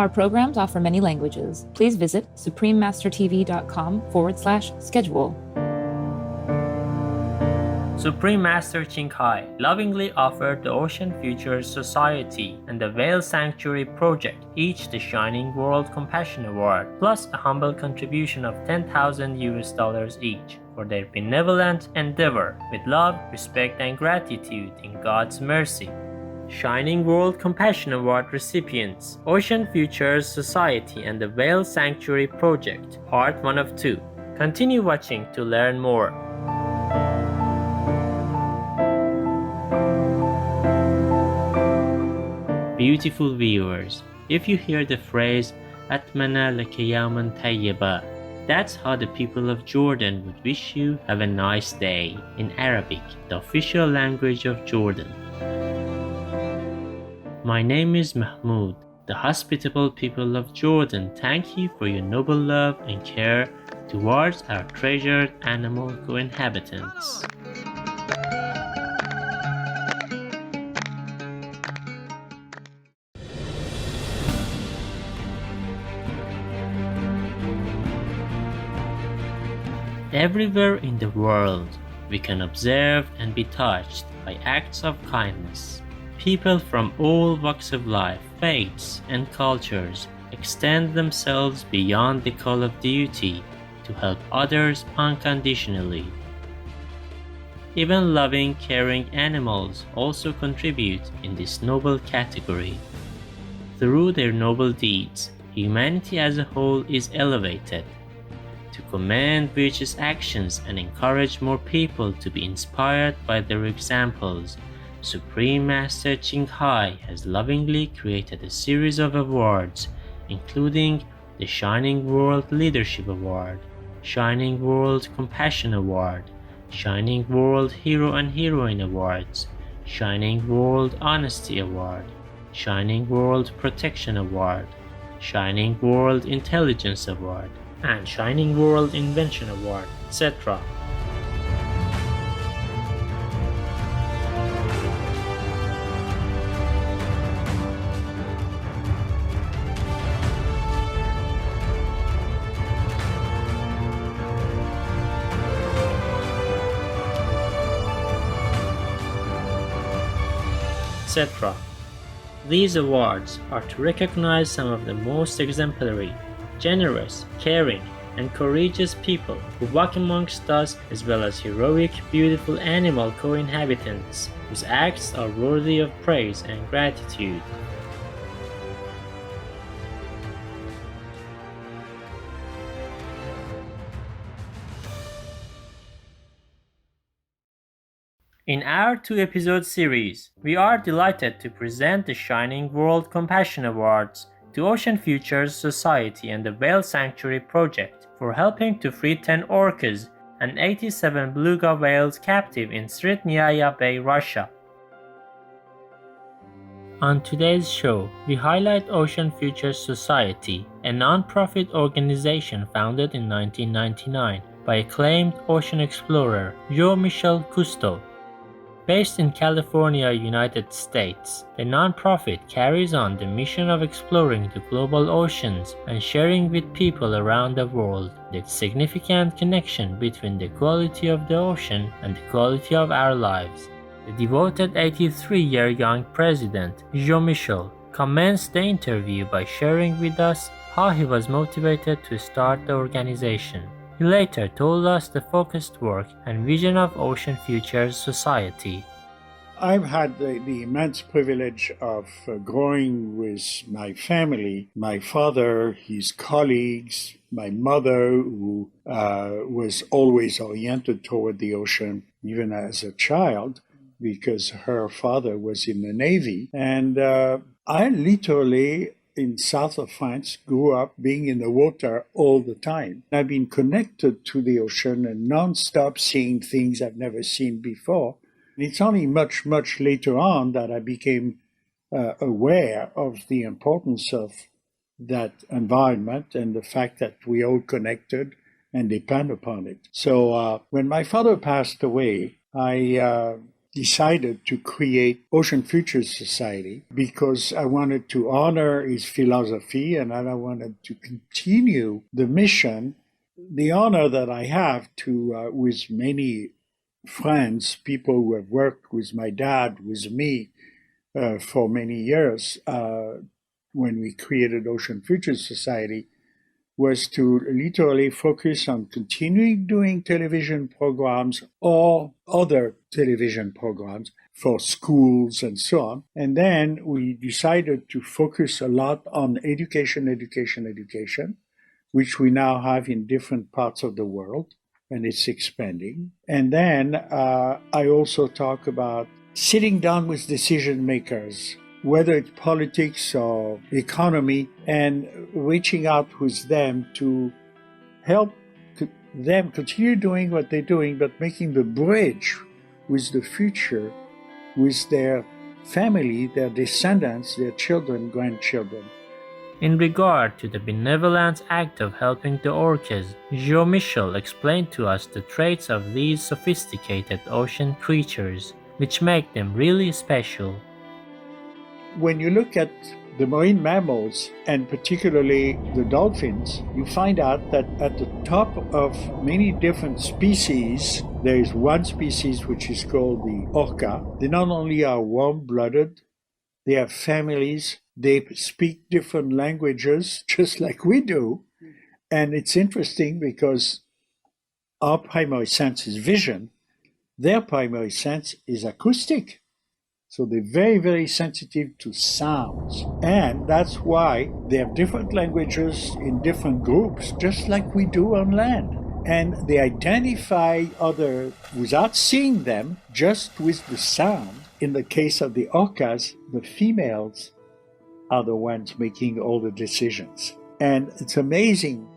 Our programs offer many languages. Please visit suprememastertv.com/schedule. Supreme Master Qinghai lovingly offered the Ocean Futures Society and the Whale Sanctuary Project each the Shining World Compassion Award, plus a humble contribution of $10,000 each for their benevolent endeavor with love, respect, and gratitude in God's mercy. Shining World Compassion Award recipients, Ocean Futures Society and the Whale Sanctuary Project, Part 1 of 2. Continue watching to learn more. Beautiful viewers, if you hear the phrase "Atmana laka yawman tayyiba," that's how the people of Jordan would wish you have a nice day in Arabic, the official language of Jordan. My name is Mahmoud. The hospitable people of Jordan thank you for your noble love and care towards our treasured animal co-inhabitants. Everywhere in the world, we can observe and be touched by acts of kindness. People from all walks of life, faiths, and cultures extend themselves beyond the call of duty to help others unconditionally. Even loving, caring animals also contribute in this noble category. Through their noble deeds, humanity as a whole is elevated. To commend virtuous actions and encourage more people to be inspired by their examples, Supreme Master Qinghai has lovingly created a series of awards, including the Shining World Leadership Award, Shining World Compassion Award, Shining World Hero and Heroine Awards, Shining World Honesty Award, Shining World Protection Award, Shining World Intelligence Award, and Shining World Invention Award, etc. etc. These awards are to recognize some of the most exemplary, generous, caring, and courageous people who walk amongst us, as well as heroic, beautiful animal co-inhabitants whose acts are worthy of praise and gratitude. In our 2-episode series, we are delighted to present the Shining World Compassion Awards to Ocean Futures Society and the Whale Sanctuary Project for helping to free 10 orcas and 87 beluga whales captive in Srednyaya Bay, Russia. On today's show, we highlight Ocean Futures Society, a non-profit organization founded in 1999 by acclaimed ocean explorer Jean-Michel Cousteau. Based in California, United States, the nonprofit carries on the mission of exploring the global oceans and sharing with people around the world the significant connection between the quality of the ocean and the quality of our lives. The devoted 83-year young president, Jean-Michel, commenced the interview by sharing with us how he was motivated to start the organization. He later told us the focused work and vision of Ocean Futures Society. I've had the immense privilege of growing with my family, my father, his colleagues, my mother, who was always oriented toward the ocean, even as a child, because her father was in the Navy. And I literally, in south of France, grew up being in the water all the time. I've been connected to the ocean and non-stop seeing things I've never seen before. It's only much, much later on that I became aware of the importance of that environment and the fact that we all connected and depend upon it. So when my father passed away, I decided to create Ocean Futures Society because I wanted to honor his philosophy and I wanted to continue the mission, the honor that I have to, with many friends, people who have worked with my dad, with me for many years, when we created Ocean Futures Society, was to literally focus on continuing doing television programs or other television programs for schools and so on. And then we decided to focus a lot on education, which we now have in different parts of the world, and it's expanding. And then I also talk about sitting down with decision makers, whether it's politics or economy, and reaching out with them to help them continue doing what they're doing, but making the bridge with the future, with their family, their descendants, their children, grandchildren. In regard to the benevolent act of helping the orcas, Jean-Michel explained to us the traits of these sophisticated ocean creatures, which make them really special. When you look at the marine mammals, and particularly the dolphins, you find out that at the top of many different species, there is one species which is called the orca. They not only are warm-blooded, they have families, they speak different languages, just like we do. And it's interesting because our primary sense is vision, their primary sense is acoustic. So they're very, very sensitive to sounds. And that's why they have different languages in different groups, just like we do on land. And they identify others without seeing them, just with the sound. In the case of the orcas, the females are the ones making all the decisions. And it's amazing.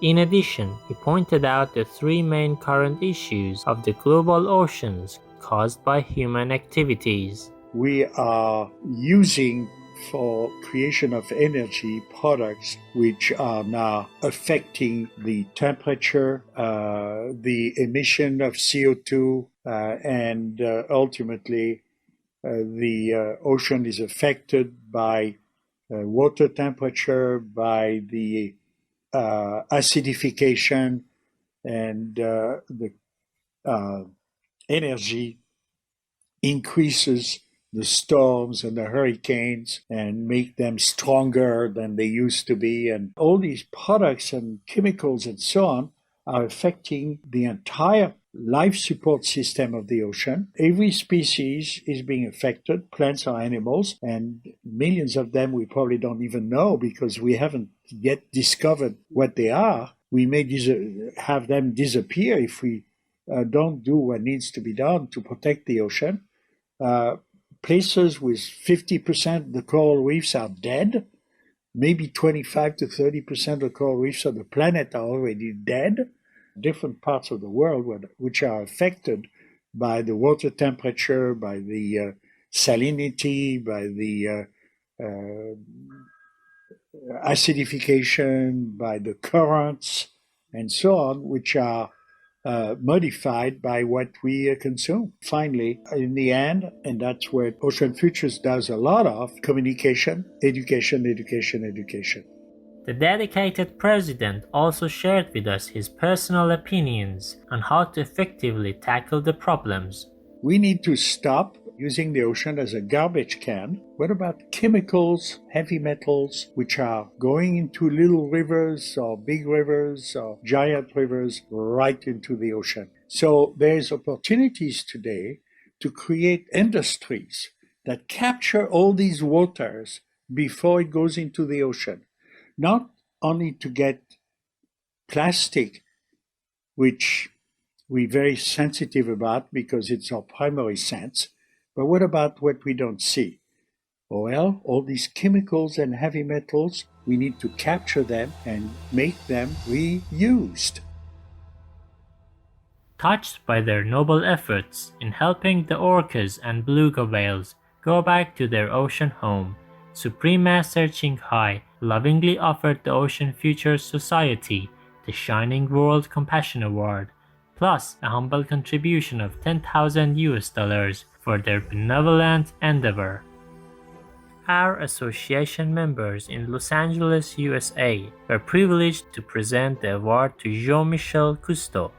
In addition, he pointed out the three main current issues of the global oceans caused by human activities. We are using for creation of energy products which are now affecting the temperature, the emission of CO2, and ultimately the ocean is affected by water temperature, by the acidification, and the energy increases the storms and the hurricanes and make them stronger than they used to be. And all these products and chemicals and so on are affecting the entire life support system of the ocean. Every species is being affected, plants or animals, and millions of them we probably don't even know because we haven't yet discovered what they are. We may have them disappear if we don't do what needs to be done to protect the ocean. Places with 50% of the coral reefs are dead. Maybe 25 to 30% of the coral reefs of the planet are already dead. Different parts of the world which are affected by the water temperature, by the salinity, by the acidification, by the currents, and so on, which are modified by what we consume. Finally, in the end, and that's where Ocean Futures does a lot of, communication, education. The dedicated president also shared with us his personal opinions on how to effectively tackle the problems. We need to stop using the ocean as a garbage can. What about chemicals, heavy metals, which are going into little rivers or big rivers or giant rivers right into the ocean? So there's opportunities today to create industries that capture all these waters before it goes into the ocean. Not only to get plastic, which we're very sensitive about because it's our primary sense, but what about what we don't see? Well, all these chemicals and heavy metals, we need to capture them and make them reused. Touched by their noble efforts in helping the orcas and beluga whales go back to their ocean home, Supreme Master Ching Hai lovingly offered the Ocean Futures Society the Shining World Compassion Award, plus a humble contribution of $10,000 for their benevolent endeavor. Our association members in Los Angeles, USA were privileged to present the award to Jean-Michel Cousteau.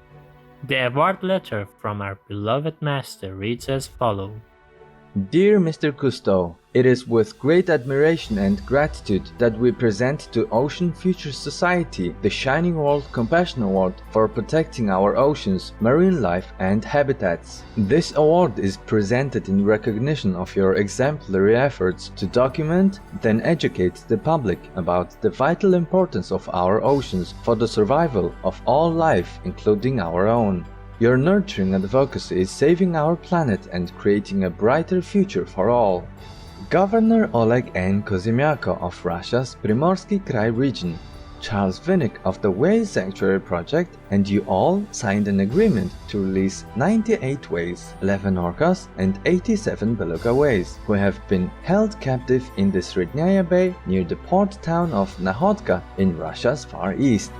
The award letter from our beloved master reads as follows. Dear Mr. Cousteau, it is with great admiration and gratitude that we present to Ocean Futures Society the Shining World Compassion Award for protecting our oceans, marine life and habitats. This award is presented in recognition of your exemplary efforts to document, then educate the public about the vital importance of our oceans for the survival of all life, including our own. Your nurturing advocacy is saving our planet and creating a brighter future for all. Governor Oleg N. Kozymyako of Russia's Primorsky Krai region, Charles Vinnick of the Whale Sanctuary Project, and you all signed an agreement to release 98 whales, 11 orcas and 87 beluga whales, who have been held captive in the Srednyaya Bay near the port town of Nahodka in Russia's Far East.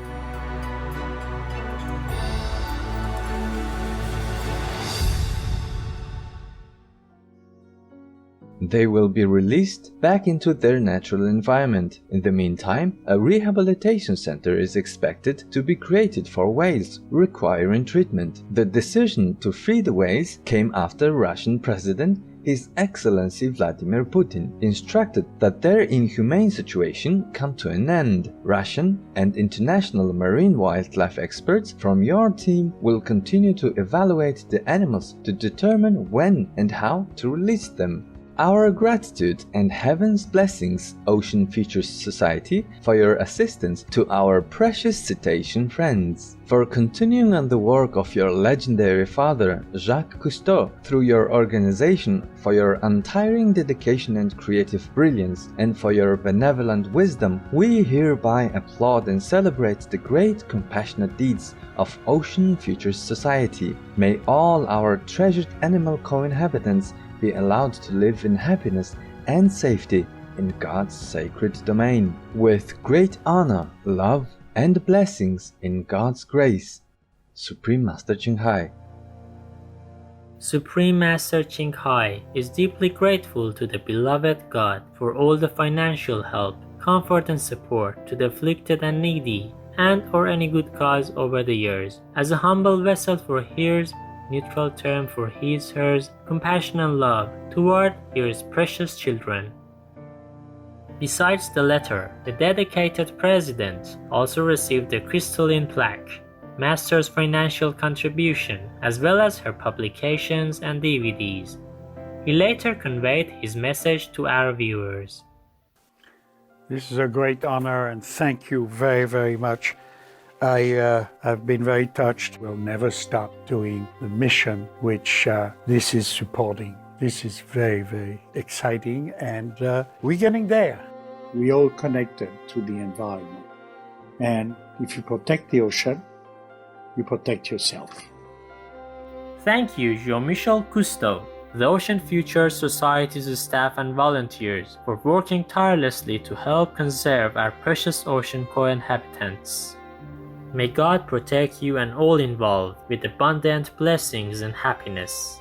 They will be released back into their natural environment. In the meantime, a rehabilitation center is expected to be created for whales requiring treatment. The decision to free the whales came after Russian President His Excellency Vladimir Putin instructed that their inhumane situation come to an end. Russian and international marine wildlife experts from your team will continue to evaluate the animals to determine when and how to release them. Our gratitude and heaven's blessings, Ocean Futures Society, for your assistance to our precious cetacean friends, for continuing on the work of your legendary father, Jacques Cousteau, through your organization, for your untiring dedication and creative brilliance, and for your benevolent wisdom. We hereby applaud and celebrate the great compassionate deeds of Ocean Futures Society. May all our treasured animal co-inhabitants be allowed to live in happiness and safety in God's sacred domain, with great honor, love, and blessings in God's grace. Supreme Master Ching Hai. Supreme Master Ching Hai is deeply grateful to the beloved God for all the financial help, comfort, and support to the afflicted and needy, and or any good cause over the years. As a humble vessel for His neutral term for his, hers, compassion and love toward his precious children. Besides the letter, the dedicated president also received a crystalline plaque, Master's financial contribution, as well as her publications and DVDs. He later conveyed his message to our viewers. This is a great honor and thank you very, very much. I've been very touched. We'll never stop doing the mission which this is supporting. This is very, very exciting and we're getting there. We all connected to the environment. And if you protect the ocean, you protect yourself. Thank you, Jean-Michel Cousteau, the Ocean Futures Society's staff and volunteers for working tirelessly to help conserve our precious ocean co-inhabitants. May God protect you and all involved with abundant blessings and happiness.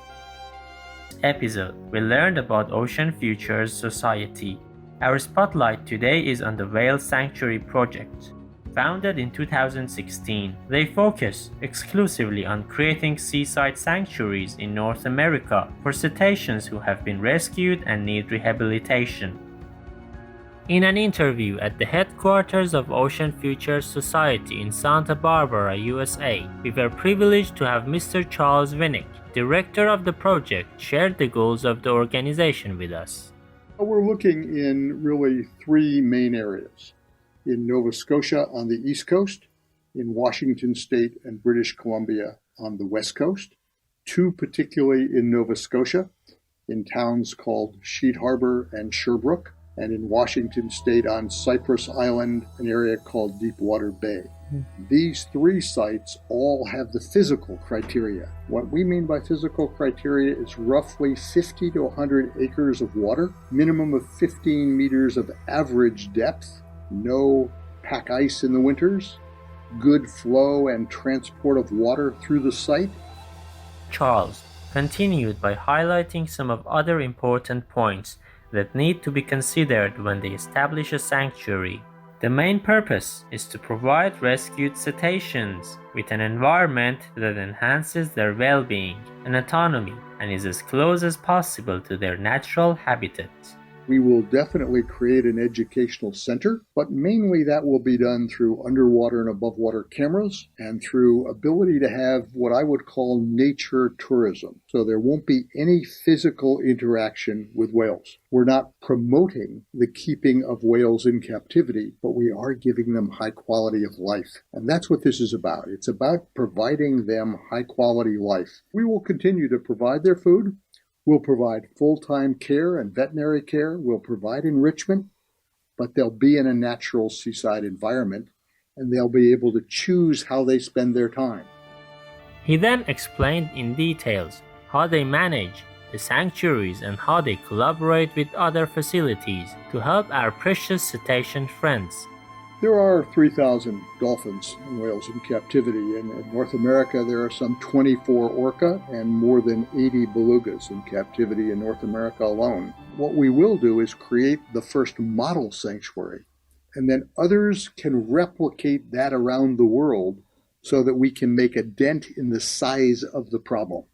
In this episode, we learned about Ocean Futures Society. Our spotlight today is on the Whale Sanctuary Project. Founded in 2016, they focus exclusively on creating seaside sanctuaries in North America for cetaceans who have been rescued and need rehabilitation. In an interview at the headquarters of Ocean Futures Society in Santa Barbara, USA, we were privileged to have Mr. Charles Vinnick, director of the project, share the goals of the organization with us. We're looking in really three main areas. In Nova Scotia on the East Coast, in Washington State and British Columbia on the West Coast, two particularly in Nova Scotia, in towns called Sheet Harbor and Sherbrooke, and in Washington State on Cypress Island, an area called Deepwater Bay. These three sites all have the physical criteria. What we mean by physical criteria is roughly 50 to 100 acres of water, minimum of 15 meters of average depth, no pack ice in the winters, good flow and transport of water through the site. Charles continued by highlighting some of other important points that need to be considered when they establish a sanctuary. The main purpose is to provide rescued cetaceans with an environment that enhances their well-being and autonomy and is as close as possible to their natural habitat. We will definitely create an educational center, but mainly that will be done through underwater and above water cameras and through ability to have what I would call nature tourism. So there won't be any physical interaction with whales. We're not promoting the keeping of whales in captivity, but we are giving them high quality of life. And that's what this is about. It's about providing them high quality life. We will continue to provide their food. We'll provide full-time care and veterinary care. We'll provide enrichment, but they'll be in a natural seaside environment, and they'll be able to choose how they spend their time. He then explained in details how they manage the sanctuaries and how they collaborate with other facilities to help our precious cetacean friends. There are 3,000 dolphins and whales in captivity. In North America, there are some 24 orca and more than 80 belugas in captivity in North America alone. What we will do is create the first model sanctuary, and then others can replicate that around the world so that we can make a dent in the size of the problem.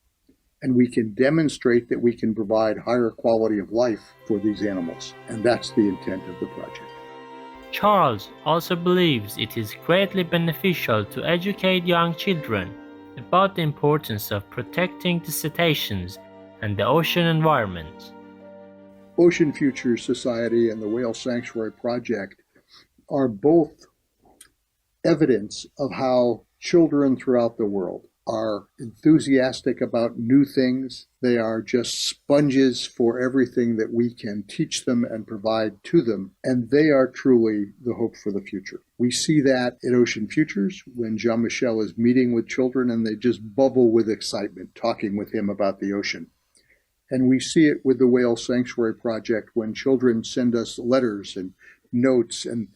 And we can demonstrate that we can provide higher quality of life for these animals. And that's the intent of the project. Charles also believes it is greatly beneficial to educate young children about the importance of protecting the cetaceans and the ocean environment. Ocean Futures Society and the Whale Sanctuary Project are both evidence of how children throughout the world are enthusiastic about new things. They are just sponges for everything that we can teach them and provide to them, and they are truly the hope for the future. We see that at Ocean Futures when Jean-Michel is meeting with children and they just bubble with excitement talking with him about the ocean. And we see it with the Whale Sanctuary Project when children send us letters and notes, and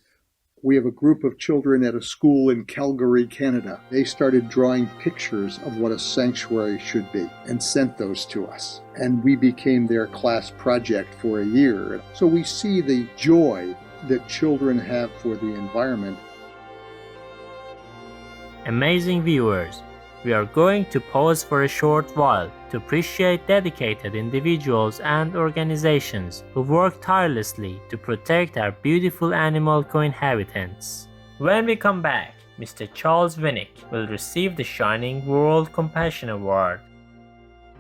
we have a group of children at a school in Calgary, Canada. They started drawing pictures of what a sanctuary should be and sent those to us. And we became their class project for a year. So we see the joy that children have for the environment. Amazing viewers, we are going to pause for a short while to appreciate dedicated individuals and organizations who work tirelessly to protect our beautiful animal co-inhabitants. When we come back, Mr. Charles Winnick will receive the Shining World Compassion Award.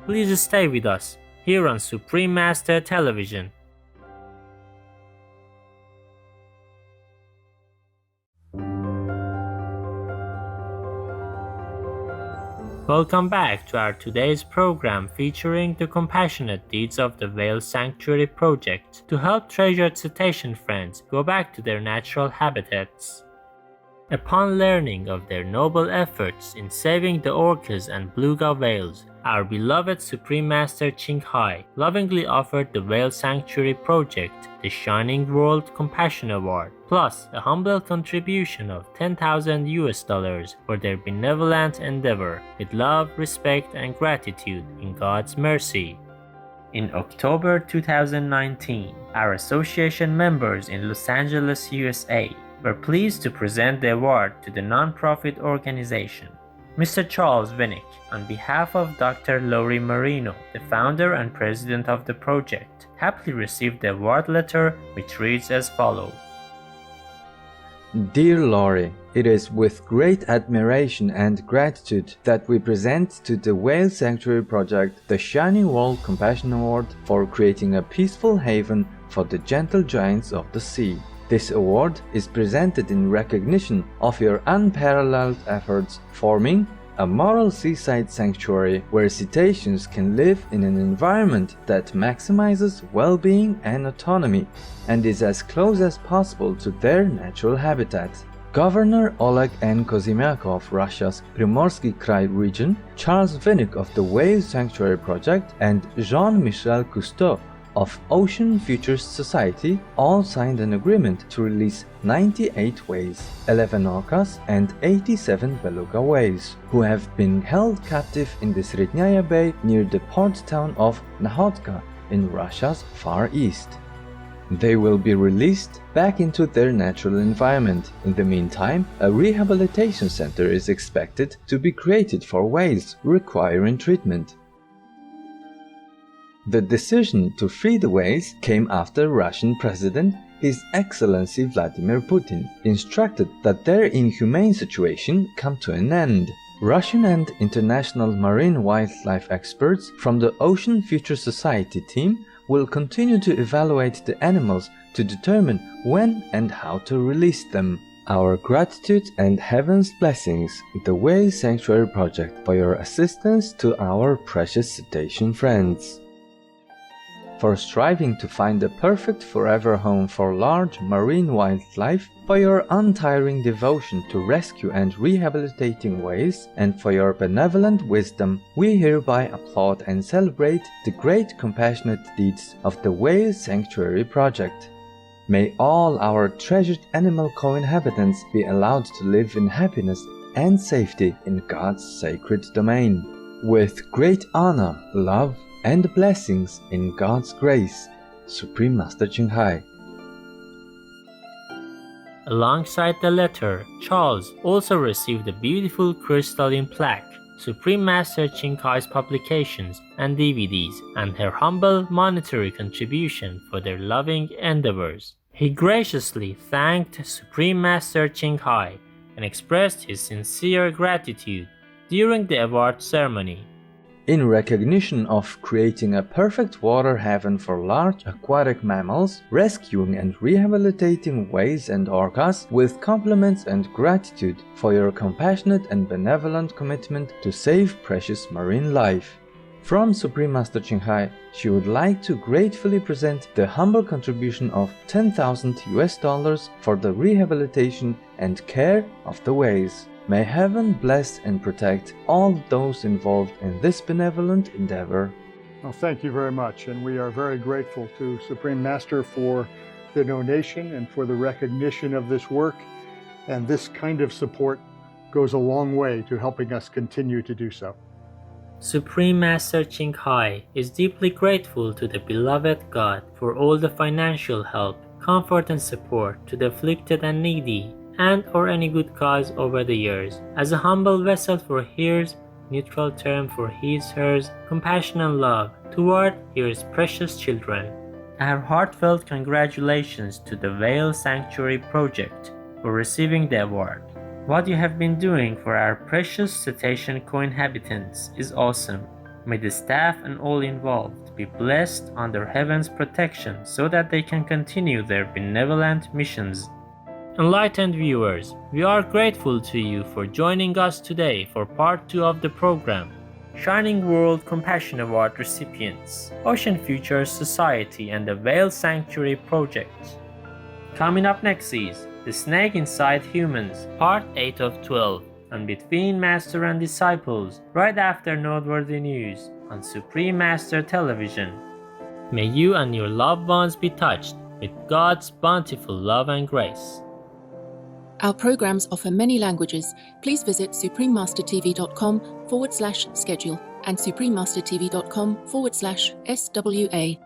Please stay with us here on Supreme Master Television. Welcome back to our today's program featuring the compassionate deeds of the Whale Sanctuary Project to help treasured cetacean friends go back to their natural habitats. Upon learning of their noble efforts in saving the orcas and beluga whales, our beloved Supreme Master Ching Hai lovingly offered the Whale Sanctuary Project the Shining World Compassion Award, plus a humble contribution of $10,000 for their benevolent endeavor, with love, respect, and gratitude in God's mercy. In October 2019, our association members in Los Angeles, USA, were pleased to present the award to the non-profit organization. Mr. Charles Winnick, on behalf of Dr. Lori Marino, the founder and president of the project, happily received the award letter, which reads as follows. Dear Lori, it is with great admiration and gratitude that we present to the Whale Sanctuary Project the Shining World Compassion Award for creating a peaceful haven for the gentle giants of the sea. This award is presented in recognition of your unparalleled efforts forming a moral seaside sanctuary where cetaceans can live in an environment that maximizes well-being and autonomy and is as close as possible to their natural habitat. Governor Oleg N. Kozymiak of Russia's Primorsky Krai region, Charles Winnick of the Whale Sanctuary Project, and Jean-Michel Cousteau of Ocean Futures Society all signed an agreement to release 98 whales, 11 orcas and 87 beluga whales, who have been held captive in the Srednyaya Bay near the port town of Nahodka in Russia's far east. They will be released back into their natural environment. In the meantime, a rehabilitation center is expected to be created for whales requiring treatment. The decision to free the whales came after Russian President His Excellency Vladimir Putin instructed that their inhumane situation come to an end. Russian and international marine wildlife experts from the Ocean Future Society team will continue to evaluate the animals to determine when and how to release them. Our gratitude and heaven's blessings, the Whale Sanctuary Project, for your assistance to our precious cetacean friends. For striving to find the perfect forever home for large marine wildlife, for your untiring devotion to rescue and rehabilitating whales, and for your benevolent wisdom, we hereby applaud and celebrate the great compassionate deeds of the Whale Sanctuary Project. May all our treasured animal co-inhabitants be allowed to live in happiness and safety in God's sacred domain. With great honor, love, and blessings in God's grace, Supreme Master Ching Hai. Alongside the letter, Charles also received a beautiful crystalline plaque, Supreme Master Ching Hai's publications and DVDs, and her humble monetary contribution for their loving endeavors. He graciously thanked Supreme Master Ching Hai and expressed his sincere gratitude during the award ceremony. In recognition of creating a perfect water heaven for large aquatic mammals, rescuing and rehabilitating whales and orcas, with compliments and gratitude for your compassionate and benevolent commitment to save precious marine life. From Supreme Master Ching Hai, she would like to gratefully present the humble contribution of $10,000 for the rehabilitation and care of the whales. May heaven bless and protect all those involved in this benevolent endeavor. Well, thank you very much, and we are very grateful to Supreme Master for the donation and for the recognition of this work, and this kind of support goes a long way to helping us continue to do so. Supreme Master Ching Hai is deeply grateful to the beloved God for all the financial help, comfort and support to the afflicted and needy, and or any good cause over the years, as a humble vessel for hers, neutral term for his, hers, compassion and love toward his precious children. Our heartfelt congratulations to the Whale Sanctuary Project for receiving the award. What you have been doing for our precious cetacean co-inhabitants is awesome. May the staff and all involved be blessed under heaven's protection so that they can continue their benevolent missions. Enlightened viewers, we are grateful to you for joining us today for part 2 of the program, Shining World Compassion Award recipients, Ocean Futures Society and the Whale Sanctuary Project. Coming up next is The Snake Inside Humans, Part 8 of 12, and Between Master and Disciples, right after Noteworthy News on Supreme Master Television. May you and your loved ones be touched with God's bountiful love and grace. Our programs offer many languages. Please visit suprememastertv.com/schedule and suprememastertv.com/SWA.